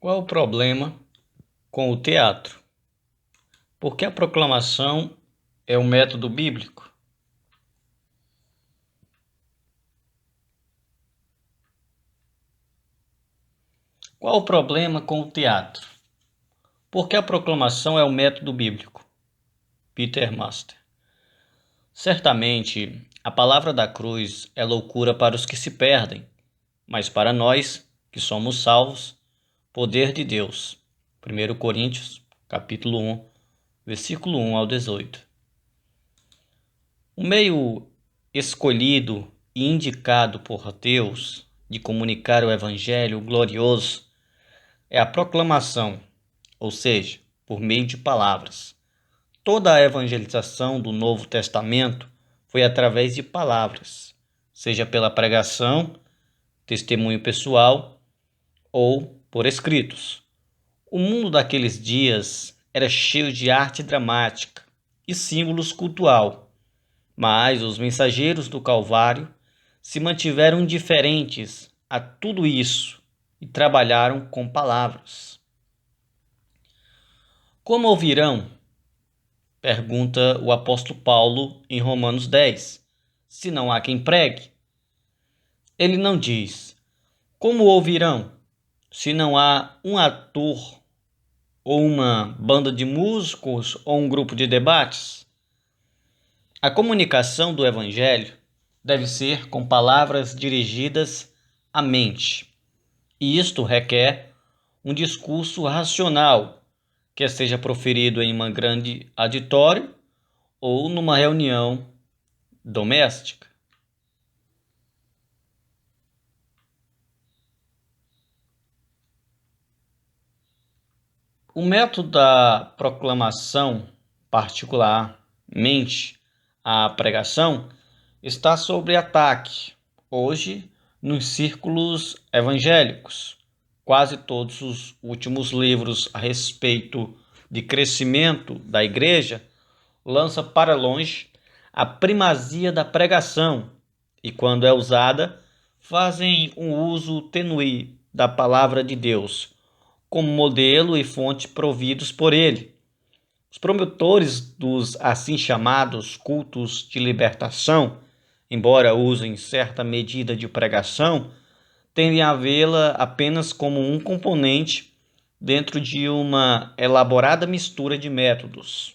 Qual o problema com o teatro? Porque a proclamação é um método bíblico? Qual o problema com o teatro? Porque a proclamação é um método bíblico. Peter Master. Certamente, a palavra da cruz é loucura para os que se perdem, mas para nós, que somos salvos, poder de Deus. 1 Coríntios, capítulo 1, versículo 1 ao 18. O meio escolhido e indicado por Deus de comunicar o Evangelho glorioso é a proclamação, ou seja, por meio de palavras. Toda a evangelização do Novo Testamento foi através de palavras, seja pela pregação, testemunho pessoal ou por escritos. O mundo daqueles dias era cheio de arte dramática e símbolos cultural. Mas os mensageiros do Calvário se mantiveram indiferentes a tudo isso e trabalharam com palavras. Como ouvirão? Pergunta o apóstolo Paulo em Romanos 10, se não há quem pregue. Ele não diz, como ouvirão, se não há um ator ou uma banda de músicos ou um grupo de debates? A comunicação do Evangelho deve ser com palavras dirigidas à mente, e isto requer um discurso racional, quer seja proferido em um grande auditório ou numa reunião doméstica. O método da proclamação, particularmente a pregação, está sob ataque hoje nos círculos evangélicos. Quase todos os últimos livros a respeito de crescimento da igreja lançam para longe a primazia da pregação e, quando é usada, fazem um uso tenue da palavra de Deus como modelo e fonte providos por ele. Os promotores dos assim chamados cultos de libertação, embora usem certa medida de pregação, tendem a vê-la apenas como um componente dentro de uma elaborada mistura de métodos.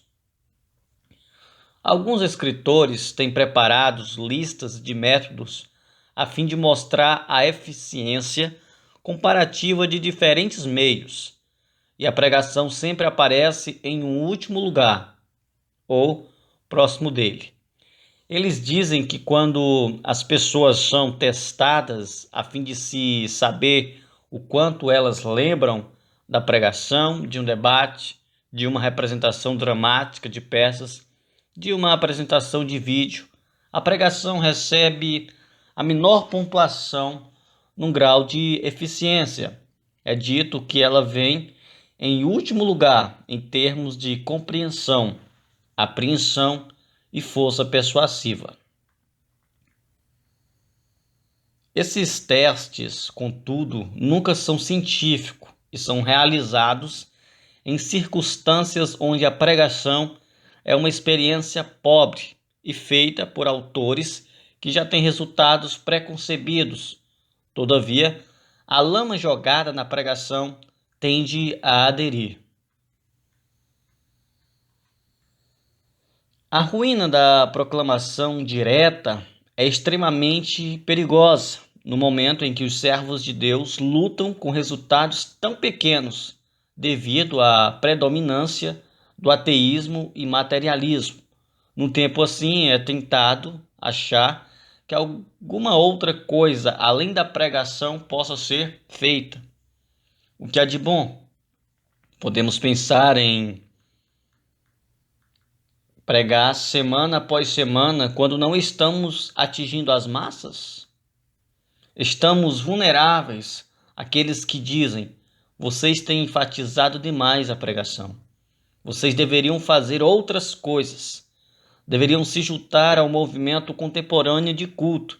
Alguns escritores têm preparado listas de métodos a fim de mostrar a eficiência comparativa de diferentes meios, e a pregação sempre aparece em um último lugar, ou próximo dele. Eles dizem que quando as pessoas são testadas a fim de se saber o quanto elas lembram da pregação, de um debate, de uma representação dramática de peças, de uma apresentação de vídeo, a pregação recebe a menor pontuação num grau de eficiência. É dito que ela vem em último lugar em termos de compreensão, apreensão e força persuasiva. Esses testes, contudo, nunca são científicos e são realizados em circunstâncias onde a pregação é uma experiência pobre e feita por autores que já têm resultados preconcebidos. Todavia, a lama jogada na pregação tende a aderir. A ruína da proclamação direta é extremamente perigosa no momento em que os servos de Deus lutam com resultados tão pequenos devido à predominância do ateísmo e materialismo. Num tempo assim, é tentado achar que alguma outra coisa além da pregação possa ser feita. O que há de bom? Podemos pensar em pregar semana após semana quando não estamos atingindo as massas? Estamos vulneráveis àqueles que dizem: vocês têm enfatizado demais a pregação. Vocês deveriam fazer outras coisas. Deveriam se juntar ao movimento contemporâneo de culto.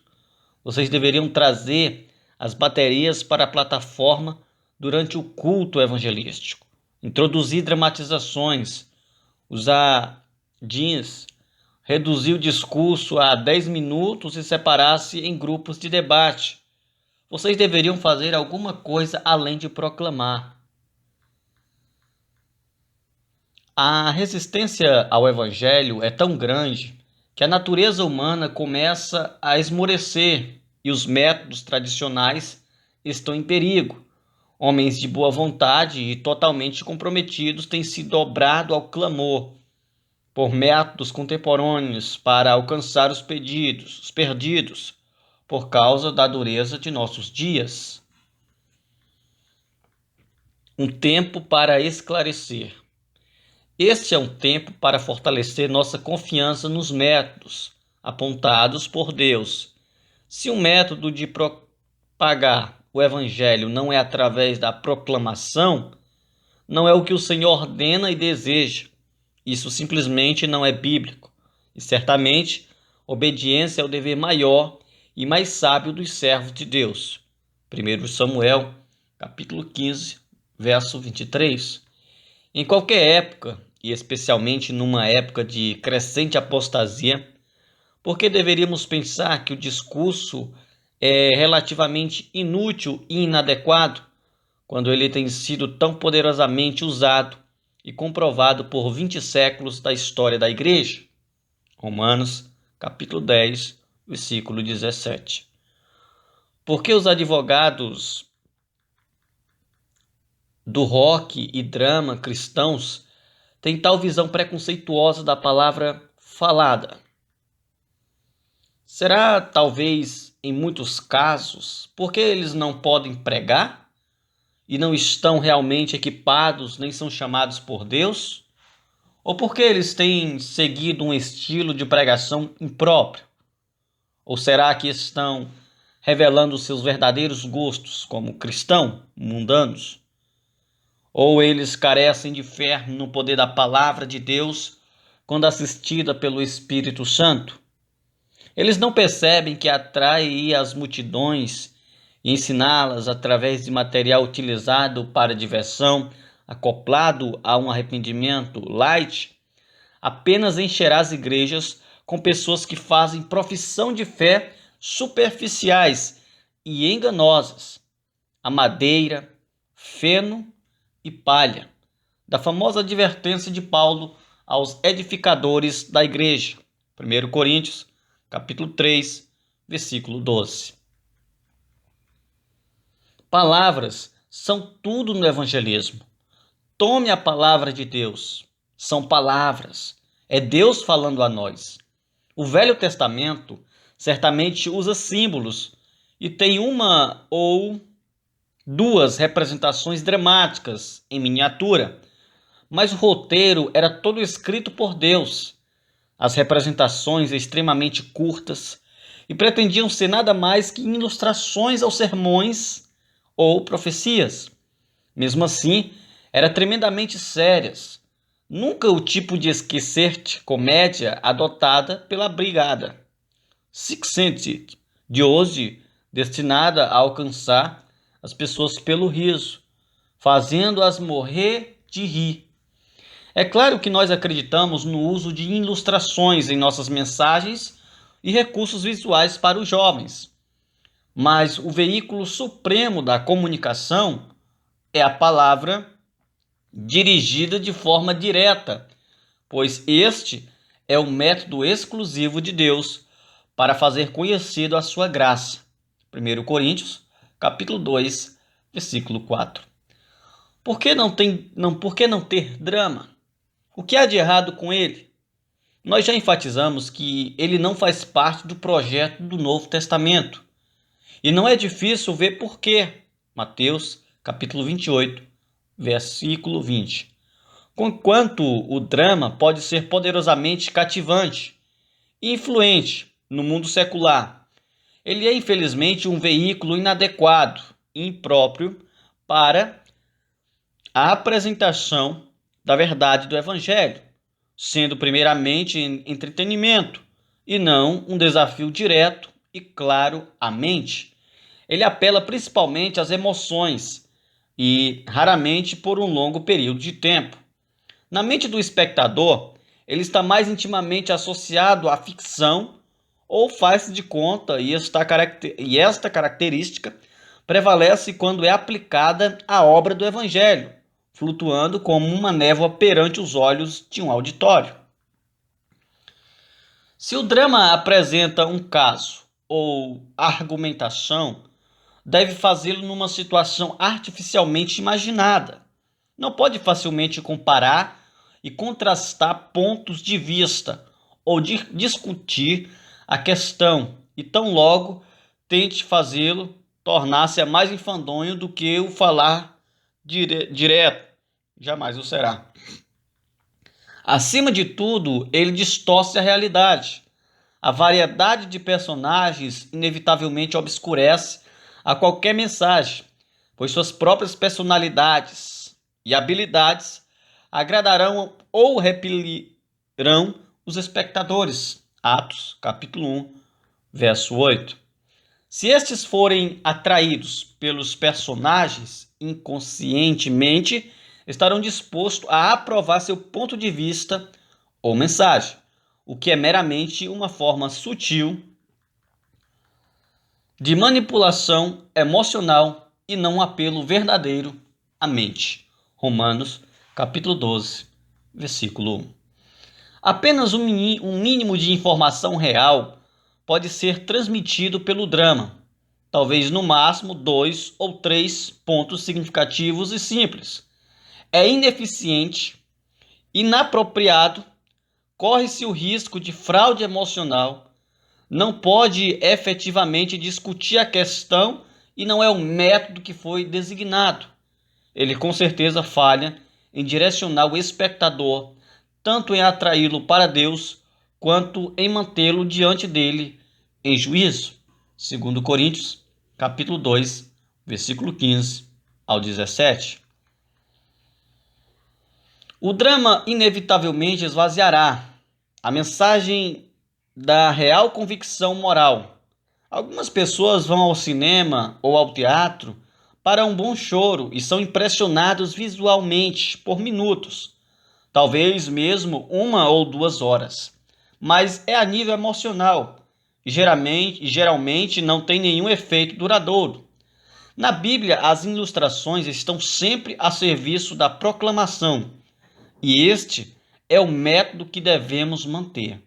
Vocês deveriam trazer as baterias para a plataforma durante o culto evangelístico, introduzir dramatizações, usar jeans, reduzir o discurso a 10 minutos e separar-se em grupos de debate. Vocês deveriam fazer alguma coisa além de proclamar. A resistência ao evangelho é tão grande que a natureza humana começa a esmorecer e os métodos tradicionais estão em perigo. Homens de boa vontade e totalmente comprometidos têm se dobrado ao clamor por métodos contemporâneos para alcançar os perdidos, por causa da dureza de nossos dias. Um tempo para esclarecer. Este é um tempo para fortalecer nossa confiança nos métodos apontados por Deus. Se o método de propagar o Evangelho não é através da proclamação, não é o que o Senhor ordena e deseja. Isso simplesmente não é bíblico. E certamente, obediência é o dever maior e mais sábio dos servos de Deus. 1 Samuel, capítulo 15, verso 23. Em qualquer época, e especialmente numa época de crescente apostasia, por que deveríamos pensar que o discurso é relativamente inútil e inadequado quando ele tem sido tão poderosamente usado e comprovado por 20 séculos da história da Igreja? Romanos, capítulo 10, versículo 17. Por que os advogados do rock e drama cristãos têm tal visão preconceituosa da palavra falada? Será, talvez, em muitos casos, porque eles não podem pregar e não estão realmente equipados nem são chamados por Deus? Ou porque eles têm seguido um estilo de pregação impróprio? Ou será que estão revelando seus verdadeiros gostos como cristãos mundanos? Ou eles carecem de fé no poder da palavra de Deus quando assistida pelo Espírito Santo? Eles não percebem que atrair as multidões e ensiná-las através de material utilizado para diversão, acoplado a um arrependimento light, apenas encherá as igrejas com pessoas que fazem profissão de fé superficiais e enganosas, a madeira, feno e palha, da famosa advertência de Paulo aos edificadores da igreja. 1 Coríntios, capítulo 3, versículo 12. Palavras são tudo no evangelismo. Tome a palavra de Deus. São palavras. É Deus falando a nós. O Velho Testamento certamente usa símbolos e tem uma ou duas representações dramáticas em miniatura, mas o roteiro era todo escrito por Deus. As representações extremamente curtas e pretendiam ser nada mais que ilustrações aos sermões ou profecias. Mesmo assim, eram tremendamente sérias. Nunca o tipo de esquecer-te comédia adotada pela Brigada Six Sense de hoje, destinada a alcançar as pessoas pelo riso, fazendo-as morrer de rir. É claro que nós acreditamos no uso de ilustrações em nossas mensagens e recursos visuais para os jovens, mas o veículo supremo da comunicação é a palavra dirigida de forma direta, pois este é o método exclusivo de Deus para fazer conhecido a sua graça. 1 Coríntios, capítulo 2, versículo 4. Por que não ter drama? O que há de errado com ele? Nós já enfatizamos que ele não faz parte do projeto do Novo Testamento. E não é difícil ver por quê. Mateus, capítulo 28, versículo 20. Conquanto o drama pode ser poderosamente cativante e influente no mundo secular, ele é infelizmente um veículo inadequado e impróprio para a apresentação da verdade do Evangelho, sendo primeiramente entretenimento e não um desafio direto e claro à mente. Ele apela principalmente às emoções, e raramente por um longo período de tempo. Na mente do espectador, ele está mais intimamente associado à ficção ou faz de conta, e esta característica prevalece quando é aplicada à obra do Evangelho, flutuando como uma névoa perante os olhos de um auditório. Se o drama apresenta um caso ou argumentação, deve fazê-lo numa situação artificialmente imaginada. Não pode facilmente comparar e contrastar pontos de vista ou discutir a questão, e tão logo tente fazê-lo, tornar-se mais enfadonho do que o falar direto. Jamais o será. Acima de tudo, ele distorce a realidade. A variedade de personagens inevitavelmente obscurece a qualquer mensagem, pois suas próprias personalidades e habilidades agradarão ou repelirão os espectadores. Atos, capítulo 1, verso 8. Se estes forem atraídos pelos personagens, inconscientemente estarão dispostos a aprovar seu ponto de vista ou mensagem, o que é meramente uma forma sutil de manipulação emocional e não um apelo verdadeiro à mente. Romanos, capítulo 12, versículo 1. Apenas um mínimo de informação real pode ser transmitido pelo drama, talvez no máximo 2 ou 3 pontos significativos e simples. É ineficiente, inapropriado, corre-se o risco de fraude emocional, não pode efetivamente discutir a questão e não é o método que foi designado. Ele com certeza falha em direcionar o espectador, tanto em atraí-lo para Deus, quanto em mantê-lo diante dele em juízo. 2 Coríntios, capítulo 2, versículo 15 ao 17. O drama inevitavelmente esvaziará a mensagem da real convicção moral. Algumas pessoas vão ao cinema ou ao teatro para um bom choro e são impressionados visualmente por minutos, talvez mesmo 1 ou 2 horas, mas é a nível emocional e geralmente não tem nenhum efeito duradouro. Na Bíblia, as ilustrações estão sempre a serviço da proclamação, e este é o método que devemos manter.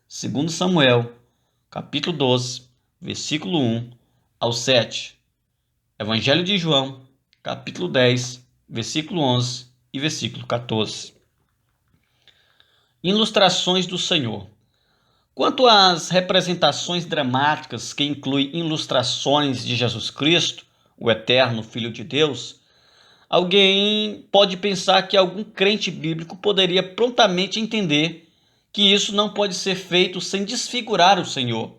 2 Samuel, capítulo 12, versículo 1 ao 7. Evangelho de João, capítulo 10, versículo 11 e versículo 14. Ilustrações do Senhor. Quanto às representações dramáticas que incluem ilustrações de Jesus Cristo, o eterno Filho de Deus, alguém pode pensar que algum crente bíblico poderia prontamente entender que isso não pode ser feito sem desfigurar o Senhor.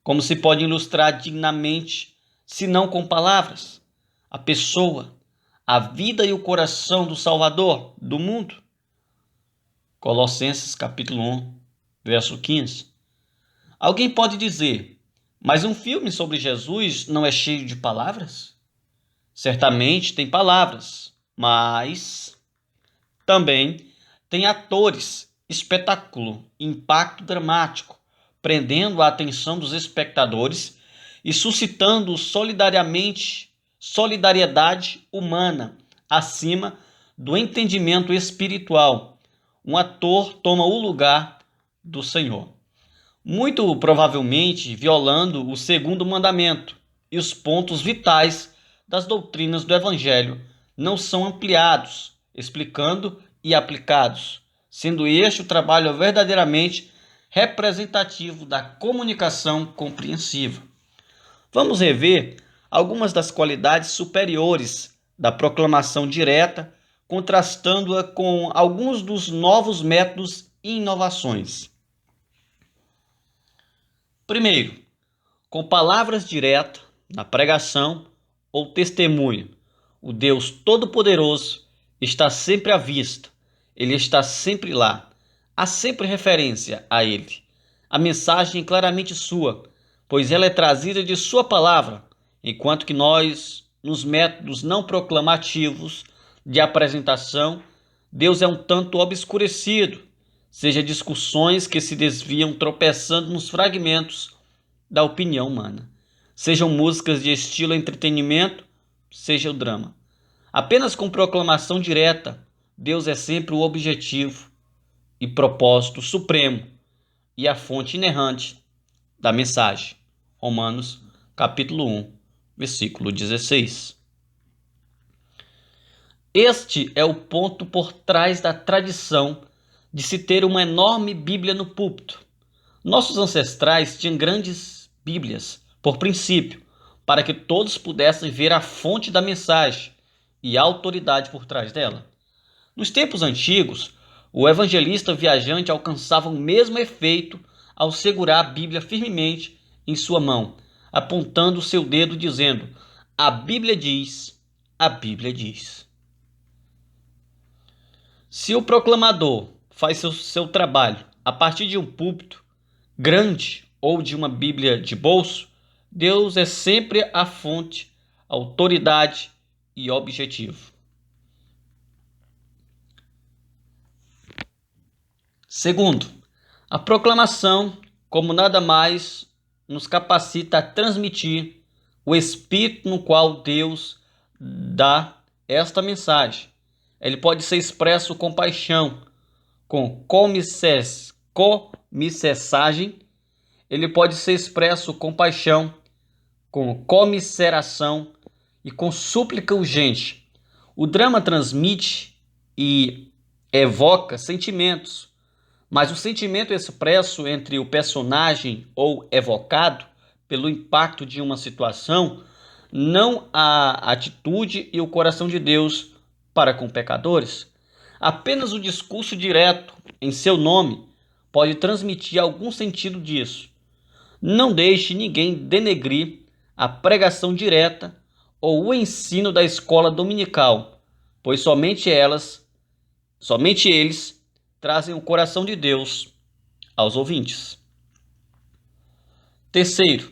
Como se pode ilustrar dignamente, se não com palavras, a pessoa, a vida e o coração do Salvador do mundo? Colossenses capítulo 1, verso 15. Alguém pode dizer, mas um filme sobre Jesus não é cheio de palavras? Certamente tem palavras, mas também tem atores, espetáculo, impacto dramático, prendendo a atenção dos espectadores e suscitando solidariedade humana acima do entendimento espiritual. Um ator toma o lugar do Senhor, muito provavelmente violando o segundo mandamento, e os pontos vitais das doutrinas do Evangelho não são ampliados, explicando e aplicados, sendo este o trabalho verdadeiramente representativo da comunicação compreensiva. Vamos rever algumas das qualidades superiores da proclamação direta, contrastando-a com alguns dos novos métodos e inovações. Primeiro, com palavras diretas na pregação ou testemunho, o Deus Todo-Poderoso está sempre à vista, ele está sempre lá, há sempre referência a ele. A mensagem é claramente sua, pois ela é trazida de sua palavra, enquanto que nós nos métodos não proclamativos de apresentação, Deus é um tanto obscurecido, seja discussões que se desviam tropeçando nos fragmentos da opinião humana, sejam músicas de estilo entretenimento, seja o drama. Apenas com proclamação direta, Deus é sempre o objetivo e propósito supremo e a fonte inerrante da mensagem. Romanos, capítulo 1, versículo 16. Este é o ponto por trás da tradição de se ter uma enorme Bíblia no púlpito. Nossos ancestrais tinham grandes Bíblias, por princípio, para que todos pudessem ver a fonte da mensagem e a autoridade por trás dela. Nos tempos antigos, o evangelista viajante alcançava o mesmo efeito ao segurar a Bíblia firmemente em sua mão, apontando o seu dedo dizendo: "A Bíblia diz, a Bíblia diz". Se o proclamador faz seu trabalho a partir de um púlpito grande ou de uma Bíblia de bolso, Deus é sempre a fonte, autoridade e objetivo. Segundo, a proclamação, como nada mais, nos capacita a transmitir o espírito no qual Deus dá esta mensagem. Ele pode ser expresso com paixão, com comissessagem. Ele pode ser expresso com paixão, com comisseração e com súplica urgente. O drama transmite e evoca sentimentos, mas o sentimento expresso entre o personagem ou evocado pelo impacto de uma situação, não a atitude e o coração de Deus para com pecadores. Apenas o discurso direto em seu nome pode transmitir algum sentido disso. Não deixe ninguém denegrir a pregação direta ou o ensino da escola dominical, pois somente eles trazem o coração de Deus aos ouvintes. Terceiro,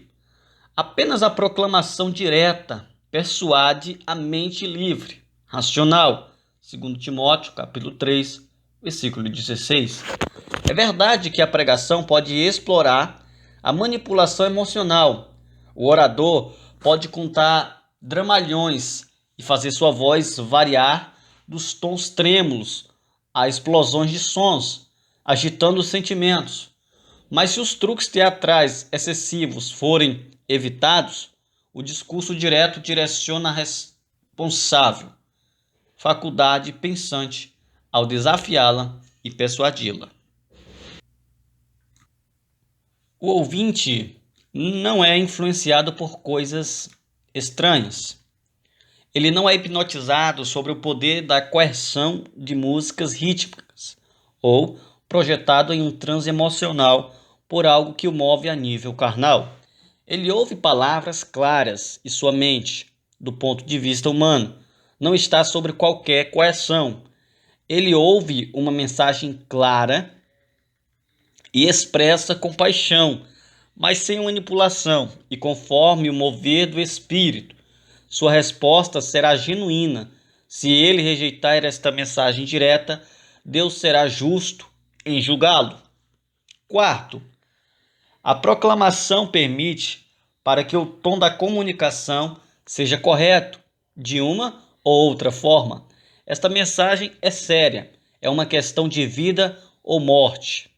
apenas a proclamação direta persuade a mente livre, racional, segundo Timóteo, capítulo 3, versículo 16. É verdade que a pregação pode explorar a manipulação emocional. O orador pode contar dramalhões e fazer sua voz variar dos tons trêmulos a explosões de sons, agitando os sentimentos. Mas se os truques teatrais excessivos forem evitados, o discurso direto direciona a responsável faculdade pensante ao desafiá-la e persuadi-la. O ouvinte não é influenciado por coisas estranhas. Ele não é hipnotizado sobre o poder da coerção de músicas rítmicas ou projetado em um transe emocional por algo que o move a nível carnal. Ele ouve palavras claras e sua mente, do ponto de vista humano, não está sobre qualquer coerção. Ele ouve uma mensagem clara e expressa com paixão, mas sem manipulação e conforme o mover do Espírito. Sua resposta será genuína. Se ele rejeitar esta mensagem direta, Deus será justo em julgá-lo. Quarto, a proclamação permite para que o tom da comunicação seja correto, de uma ou outra forma. Esta mensagem é séria, é uma questão de vida ou morte.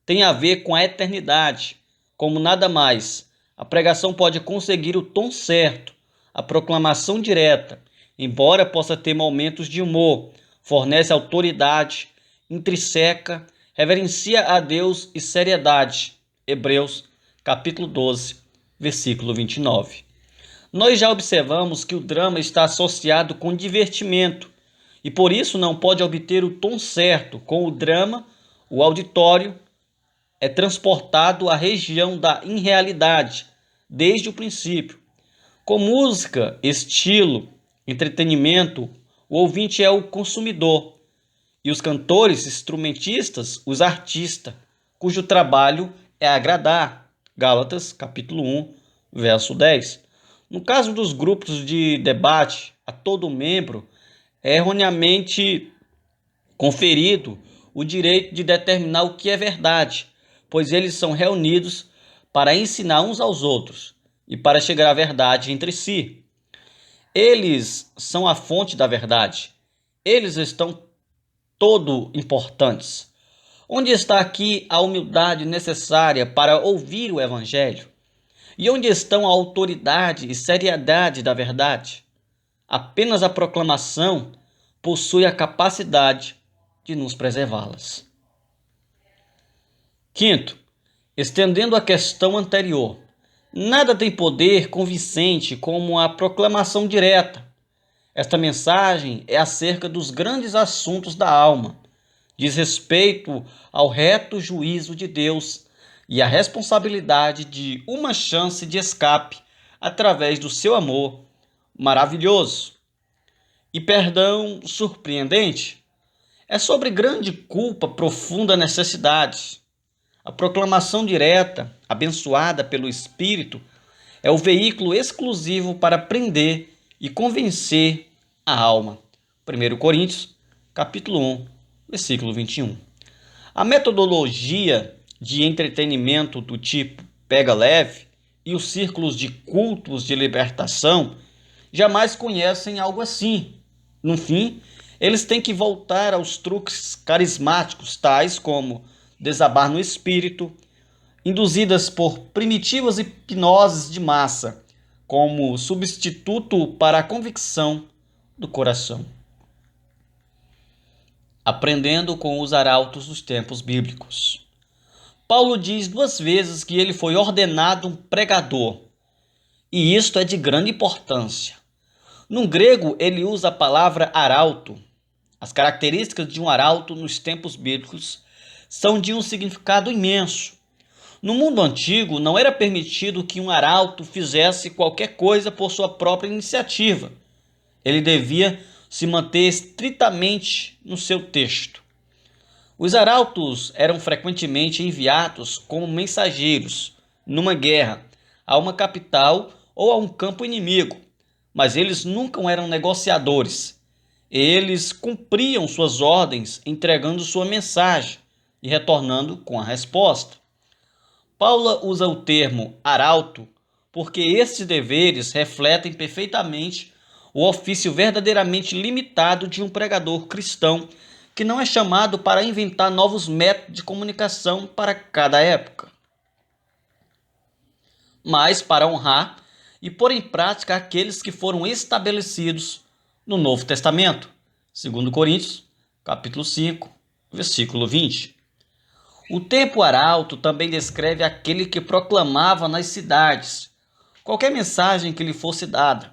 Tem a ver com a eternidade, como nada mais. A pregação pode conseguir o tom certo, a proclamação direta, embora possa ter momentos de humor, fornece autoridade, intrisseca, reverencia a Deus e seriedade. Hebreus, capítulo 12, versículo 29. Nós já observamos que o drama está associado com divertimento e por isso não pode obter o tom certo. Com o drama, o auditório é transportado à região da irrealidade desde o princípio. Com música, estilo, entretenimento, o ouvinte é o consumidor e os cantores, instrumentistas, os artistas, cujo trabalho é agradar. Gálatas, capítulo 1, verso 10. No caso dos grupos de debate, a todo membro é erroneamente conferido o direito de determinar o que é verdade, pois eles são reunidos para ensinar uns aos outros e para chegar à verdade entre si. Eles são a fonte da verdade. Eles estão todo importantes. Onde está aqui a humildade necessária para ouvir o Evangelho? E onde estão a autoridade e seriedade da verdade? Apenas a proclamação possui a capacidade de nos preservá-las. Quinto, estendendo a questão anterior, nada tem poder convincente como a proclamação direta. Esta mensagem é acerca dos grandes assuntos da alma, diz respeito ao reto juízo de Deus e à responsabilidade de uma chance de escape através do seu amor maravilhoso e perdão surpreendente. É sobre grande culpa, profunda necessidade. A proclamação direta, abençoada pelo Espírito, é o veículo exclusivo para prender e convencer a alma. 1 Coríntios, capítulo 1, versículo 21. A metodologia de entretenimento do tipo pega leve e os círculos de cultos de libertação jamais conhecem algo assim. No fim, eles têm que voltar aos truques carismáticos, tais como desabar no espírito, induzidas por primitivas hipnoses de massa, como substituto para a convicção do coração. Aprendendo com os arautos dos tempos bíblicos. Paulo diz 2 vezes que ele foi ordenado um pregador, e isto é de grande importância. No grego, ele usa a palavra arauto. As características de um arauto nos tempos bíblicos são de um significado imenso. No mundo antigo, não era permitido que um arauto fizesse qualquer coisa por sua própria iniciativa. Ele devia se manter estritamente no seu texto. Os arautos eram frequentemente enviados como mensageiros numa guerra a uma capital ou a um campo inimigo, mas eles nunca eram negociadores. Eles cumpriam suas ordens entregando sua mensagem e retornando com a resposta. Paulo usa o termo arauto porque estes deveres refletem perfeitamente o ofício verdadeiramente limitado de um pregador cristão que não é chamado para inventar novos métodos de comunicação para cada época, mas para honrar e pôr em prática aqueles que foram estabelecidos no Novo Testamento. 2 Coríntios, capítulo 5, versículo 20. O tempo arauto também descreve aquele que proclamava nas cidades qualquer mensagem que lhe fosse dada.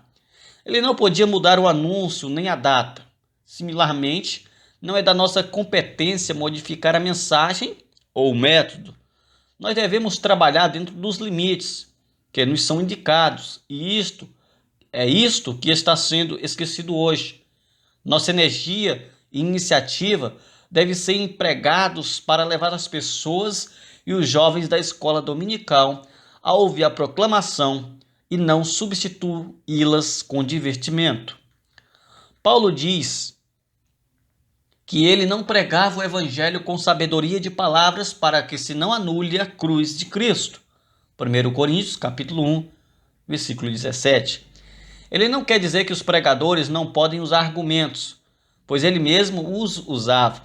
Ele não podia mudar o anúncio nem a data. Similarmente, não é da nossa competência modificar a mensagem ou o método. Nós devemos trabalhar dentro dos limites que nos são indicados, e isto que está sendo esquecido hoje. Nossa energia e iniciativa devem ser empregados para levar as pessoas e os jovens da escola dominical a ouvir a proclamação e não substituí-las com divertimento. Paulo diz que ele não pregava o evangelho com sabedoria de palavras para que se não anule a cruz de Cristo. 1 Coríntios, capítulo 1, versículo 17. Ele não quer dizer que os pregadores não podem usar argumentos, pois ele mesmo os usava.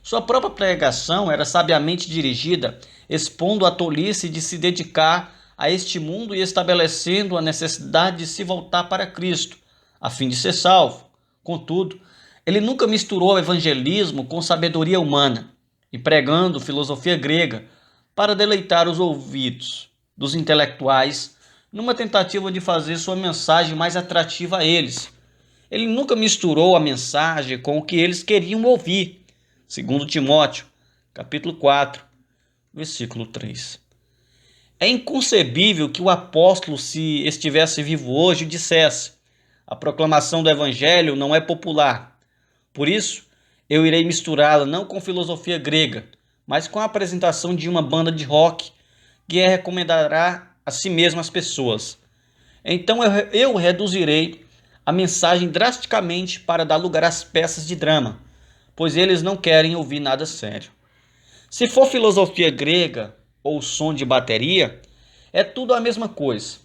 Sua própria pregação era sabiamente dirigida, expondo a tolice de se dedicar a este mundo e estabelecendo a necessidade de se voltar para Cristo, a fim de ser salvo. Contudo, ele nunca misturou o evangelismo com sabedoria humana e pregando filosofia grega para deleitar os ouvidos dos intelectuais numa tentativa de fazer sua mensagem mais atrativa a eles. Ele nunca misturou a mensagem com o que eles queriam ouvir. 2 Timóteo, capítulo 4, versículo 3. É inconcebível que o apóstolo, se estivesse vivo hoje, dissesse: a proclamação do evangelho não é popular. Por isso, eu irei misturá-la não com filosofia grega, mas com a apresentação de uma banda de rock que recomendará a si mesmo às pessoas. Então eu reduzirei a mensagem drasticamente para dar lugar às peças de drama, pois eles não querem ouvir nada sério. Se for filosofia grega ou som de bateria, é tudo a mesma coisa.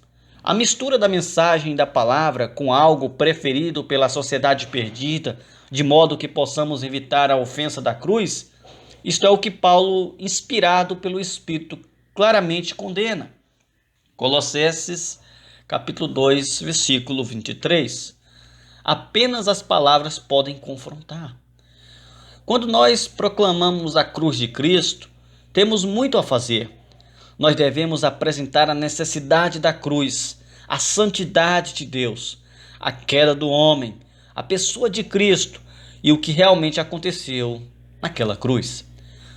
A mistura da mensagem e da palavra com algo preferido pela sociedade perdida, de modo que possamos evitar a ofensa da cruz, isto é o que Paulo, inspirado pelo Espírito, claramente condena. Colossenses, capítulo 2, versículo 23. Apenas as palavras podem confrontar. Quando nós proclamamos a cruz de Cristo, temos muito a fazer. Nós devemos apresentar a necessidade da cruz, a santidade de Deus, a queda do homem, a pessoa de Cristo e o que realmente aconteceu naquela cruz.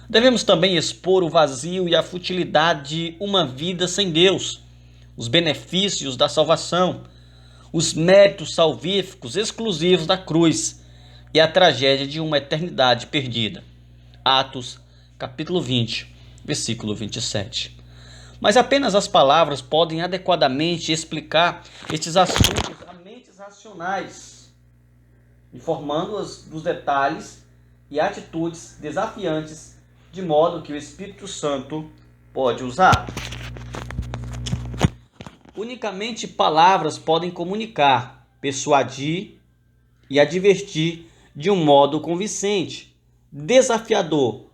Devemos também expor o vazio e a futilidade de uma vida sem Deus, os benefícios da salvação, os méritos salvíficos exclusivos da cruz e a tragédia de uma eternidade perdida. Atos, capítulo 20, versículo 27. Mas apenas as palavras podem adequadamente explicar estes assuntos a mentes racionais, informando-as dos detalhes e atitudes desafiantes, de modo que o Espírito Santo pode usar. Unicamente palavras podem comunicar, persuadir e advertir de um modo convincente, desafiador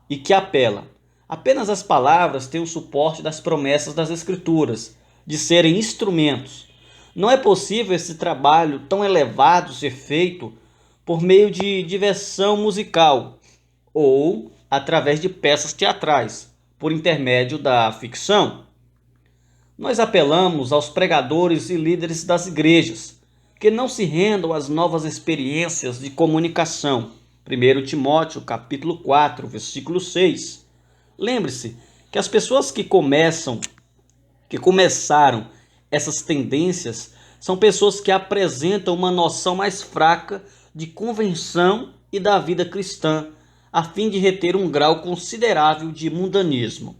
e que apela. Apenas as palavras têm o suporte das promessas das Escrituras, de serem instrumentos. Não é possível esse trabalho tão elevado ser feito por meio de diversão musical ou através de peças teatrais, por intermédio da ficção. Nós apelamos aos pregadores e líderes das igrejas que não se rendam às novas experiências de comunicação. 1 Timóteo, capítulo 4, versículo 6. Lembre-se que as pessoas que começaram essas tendências são pessoas que apresentam uma noção mais fraca de convenção e da vida cristã, a fim de reter um grau considerável de mundanismo.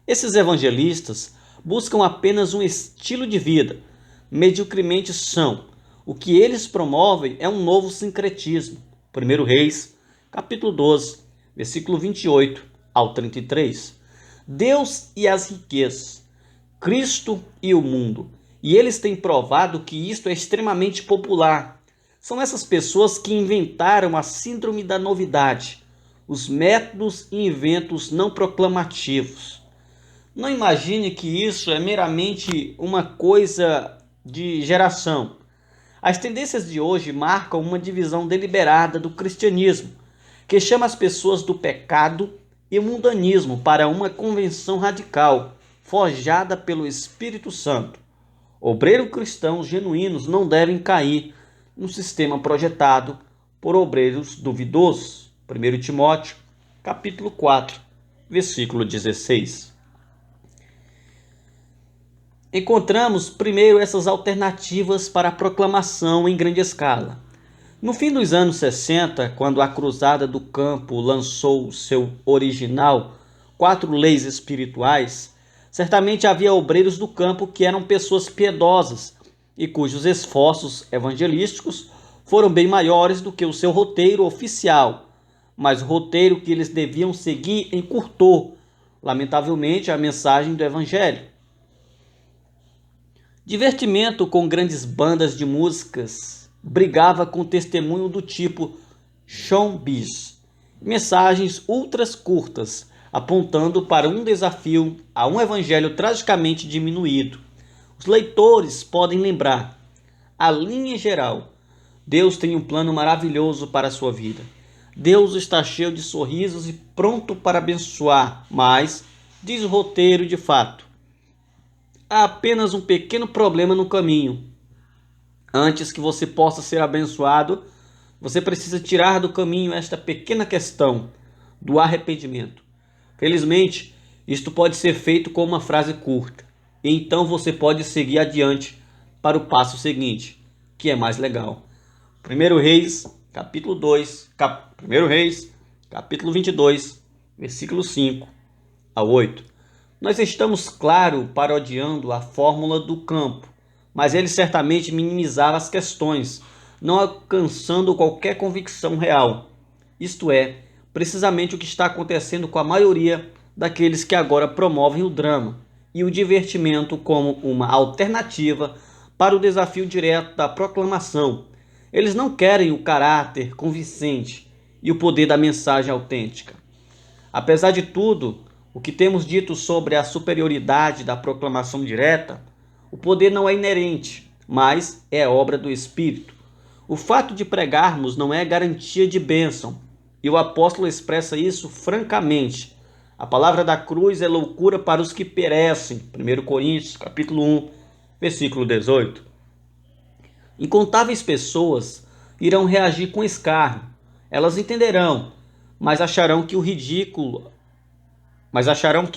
Esses evangelistas buscam apenas um estilo de vida, mediocremente são. O que eles promovem é um novo sincretismo. 1 Reis, capítulo 12, versículo 28 ao 33. Deus e as riquezas, Cristo e o mundo. E eles têm provado que isto é extremamente popular. São essas pessoas que inventaram a síndrome da novidade, os métodos e inventos não proclamativos. Não imagine que isso é meramente uma coisa de geração. As tendências de hoje marcam uma divisão deliberada do cristianismo, que chama as pessoas do pecado e mundanismo para uma convenção radical, forjada pelo Espírito Santo. Obreiros cristãos genuínos não devem cair no sistema projetado por obreiros duvidosos. 1 Timóteo, capítulo 4, versículo 16. Encontramos primeiro essas alternativas para a proclamação em grande escala. No fim dos anos 60, quando a Cruzada do Campo lançou seu original 4 leis espirituais, certamente havia obreiros do campo que eram pessoas piedosas e cujos esforços evangelísticos foram bem maiores do que o seu roteiro oficial, mas o roteiro que eles deviam seguir encurtou, lamentavelmente, a mensagem do Evangelho. Divertimento com grandes bandas de músicas brigava com testemunho do tipo showbiz, mensagens ultras curtas, apontando para um desafio a um evangelho tragicamente diminuído. Os leitores podem lembrar, a linha geral, Deus tem um plano maravilhoso para a sua vida. Deus está cheio de sorrisos e pronto para abençoar, mas, diz o roteiro de fato, há apenas um pequeno problema no caminho. Antes que você possa ser abençoado, você precisa tirar do caminho esta pequena questão do arrependimento. Felizmente, isto pode ser feito com uma frase curta. E então você pode seguir adiante para o passo seguinte, que é mais legal. 1 Reis, capítulo 22, versículo 5 a 8. Nós estamos, claro, parodiando a fórmula do campo, mas ele certamente minimizava as questões, não alcançando qualquer convicção real. Isto é, precisamente o que está acontecendo com a maioria daqueles que agora promovem o drama e o divertimento como uma alternativa para o desafio direto da proclamação. Eles não querem o caráter convincente e o poder da mensagem autêntica. Apesar de tudo, o que temos dito sobre a superioridade da proclamação direta, o poder não é inerente, mas é obra do Espírito. O fato de pregarmos não é garantia de bênção, e o apóstolo expressa isso francamente. A palavra da cruz é loucura para os que perecem. 1 Coríntios, capítulo 1, versículo 18. Incontáveis pessoas irão reagir com escárnio. Elas entenderão, mas acharão que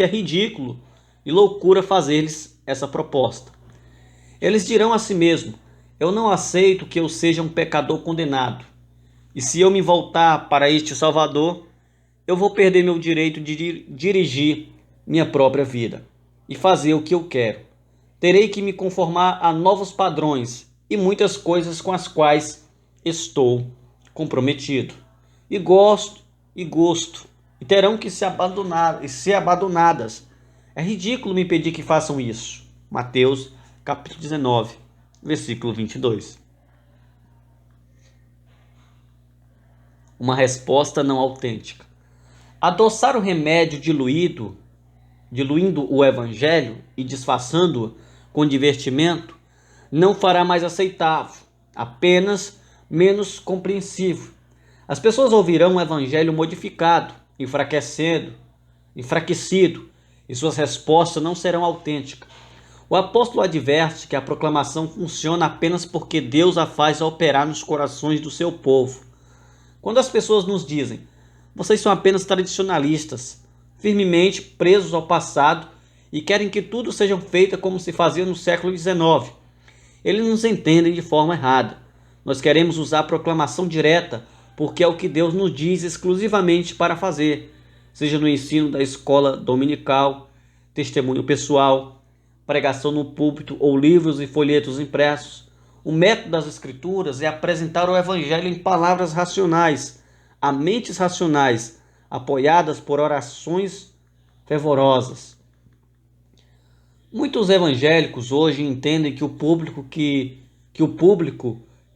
é ridículo e loucura fazer-lhes essa proposta. Eles dirão a si mesmos: eu não aceito que eu seja um pecador condenado. E se eu me voltar para este Salvador, eu vou perder meu direito de dirigir minha própria vida e fazer o que eu quero. Terei que me conformar a novos padrões e muitas coisas com as quais estou comprometido. E gosto, e terão que ser abandonadas. É ridículo me pedir que façam isso. Mateus, capítulo 19, versículo 22. Uma resposta não autêntica. Adoçar o remédio diluindo o evangelho e disfarçando-o com divertimento, não fará mais aceitável, apenas menos compreensível. As pessoas ouvirão um evangelho modificado, enfraquecido, e suas respostas não serão autênticas. O apóstolo adverte que a proclamação funciona apenas porque Deus a faz operar nos corações do seu povo. Quando as pessoas nos dizem: vocês são apenas tradicionalistas, firmemente presos ao passado e querem que tudo seja feito como se fazia no século XIX, eles nos entendem de forma errada. Nós queremos usar a proclamação direta porque é o que Deus nos diz exclusivamente para fazer, seja no ensino da escola dominical, testemunho pessoal, pregação no púlpito ou livros e folhetos impressos. O método das Escrituras é apresentar o Evangelho em palavras racionais, a mentes racionais, apoiadas por orações fervorosas. Muitos evangélicos hoje entendem que o público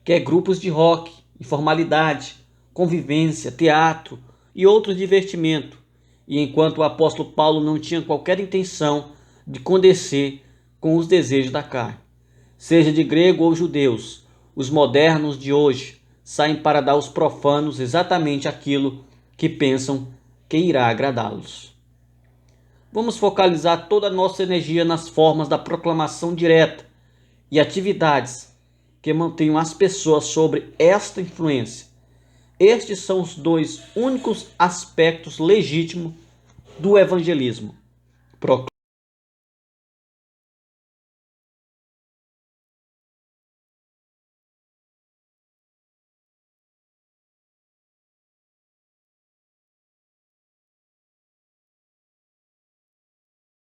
quer grupos de rock, informalidade, convivência, teatro e outros divertimentos. E enquanto o apóstolo Paulo não tinha qualquer intenção de condescer com os desejos da carne, seja de grego ou judeus, os modernos de hoje saem para dar aos profanos exatamente aquilo que pensam que irá agradá-los. Vamos focalizar toda a nossa energia nas formas da proclamação direta e atividades que mantenham as pessoas sobre esta influência. Estes são os dois únicos aspectos legítimos do evangelismo: